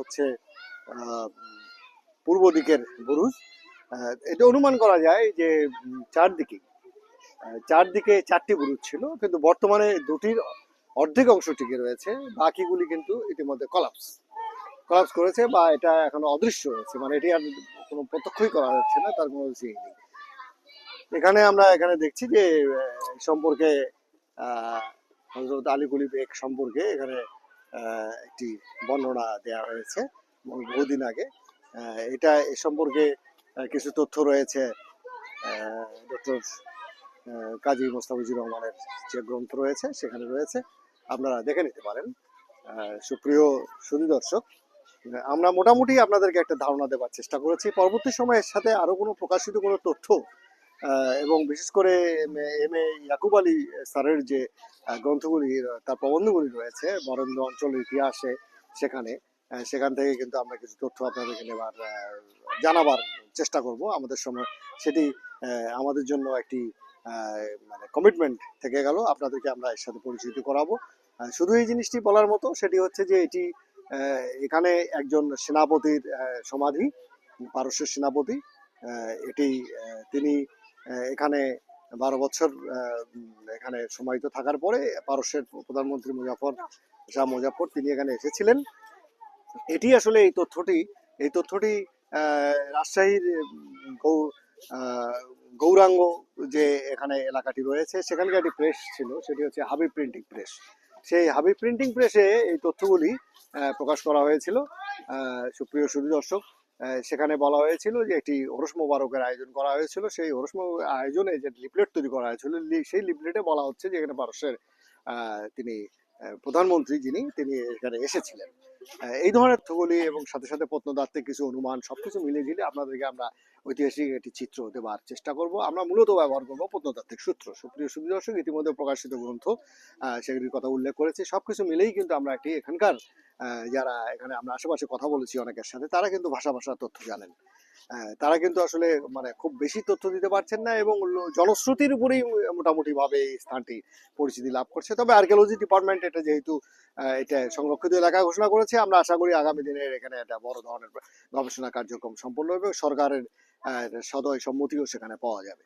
হচ্ছে পূর্ব দিকের বুরুজ। এটা অনুমান করা যায় যে চারদিকে চারটি বুরুজ ছিল, কিন্তু বর্তমানে দুটির অর্ধেক অংশ টিকে রয়েছে, বাকিগুলি কিন্তু ইতিমধ্যে কলাপস করেছে বা এটা এখনো অদৃশ্য রয়েছে, মানে এটি আর কোনো প্রত্যক্ষই করা যাচ্ছে না, তার কোনো কিছুই নেই। আমরা এখানে দেখছি যে সম্পর্কে হযরত আলী কুলি বেগ সম্পর্কে এখানে একটি বর্ণনা দেওয়া হয়েছে বহুদিন আগে। এটা এ সম্পর্কে কিছু তথ্য রয়েছে ডক্টর কাজী মোস্তাফিজুর রহমানের যে গ্রন্থ রয়েছে সেখানে রয়েছে, আপনারা দেখে নিতে পারেন। সুপ্রিয় সুধী দর্শক, আমরা মোটামুটি আপনাদেরকে একটা ধারণা দেওয়ার চেষ্টা করেছি। পরবর্তী সময়ে এর সাথে আরো কোনো প্রকাশিত কোনো তথ্য এবং বিশেষ করে এম এ ইয়াকুব আলী স্যারের যে গ্রন্থগুলি, তার প্রবন্ধগুলি রয়েছে বরেন্দ্র অঞ্চলের ইতিহাসে, সেখান থেকে কিন্তু আমরা কিছু তথ্য আপনাদেরকে নেবার জানাবার চেষ্টা করব। আমাদের সময় সেটি আমাদের জন্য একটি মানে কমিটমেন্ট থেকে গেল, আপনাদেরকে আমরা এর সাথে পরিচিত করাবো। শুধু এই জিনিসটি বলার মতো, সেটি হচ্ছে যে এটি এখানে একজন সেনাপতির সমাধি, পারস্যের সেনাপতি। এটি তিনি এখানে 12 বছর এখানে সমাহিত থাকার পরে পারস্যের প্রধানমন্ত্রী শাহ মুজাফফর তিনি এখানে এসেছিলেন। এটি আসলে এই তথ্যটি রাজশাহীর গৌরাঙ্গ যে এখানে এলাকাটি রয়েছে সেখানকার একটি প্রেস ছিল, সেটি হচ্ছে হাবিব প্রিন্টিং প্রেস। সেই হাবিব প্রিন্টিং প্রেসে এই তথ্যগুলি প্রকাশ করা হয়েছিল। সুপ্রিয় সুধী দর্শক, সেখানে বলা হয়েছিল যে একটি ওরস মোবারকের আয়োজন করা হয়েছিল। সেই ওরস আয়োজনে যে লিফলেট তৈরি করা হয়েছিল, সেই লিফলেটে বলা হচ্ছে যে এখানে পারস্যের তিনি প্রধানমন্ত্রী তিনি এখানে এসেছিলেন। এই ধরনের তথ্যগুলি এবং সাথে সাথে প্রত্নতাত্ত্বিক কিছু অনুমান সবকিছু মিলিয়ে ঝিলে আপনাদেরকে আমরা ঐতিহাসিক একটি চিত্র দেওয়ার চেষ্টা করব। আমরা মূলত ব্যবহার করবো প্রত্নতাত্ত্বিক সূত্র। সুপ্রিয় সুধী দর্শক, ইতিমধ্যে প্রকাশিত গ্রন্থ সেগুলির কথা উল্লেখ করেছি। সবকিছু মিলেই কিন্তু আমরা একটি এখানকার যারা এখানে আমরা আশেপাশে কথা বলেছি অনেকের সাথে, তারা কিন্তু ভাষা তথ্য জানেন। তারা কিন্তু আসলে মানে খুব বেশি তথ্য দিতে পারছেন না এবং জনশ্রুতির উপরেই মোটামুটি ভাবে এই স্থানটি পরিচিতি লাভ করছে। তবে আর্কিওলজি ডিপার্টমেন্ট এটা যেহেতু এটা সংরক্ষিত এলাকা ঘোষণা করেছে, আমরা আশা করি আগামী দিনে এখানে একটা বড় ধরনের গবেষণা কার্যক্রম সম্পন্ন হবে, সরকারের সদয় সম্মতিও সেখানে পাওয়া যাবে।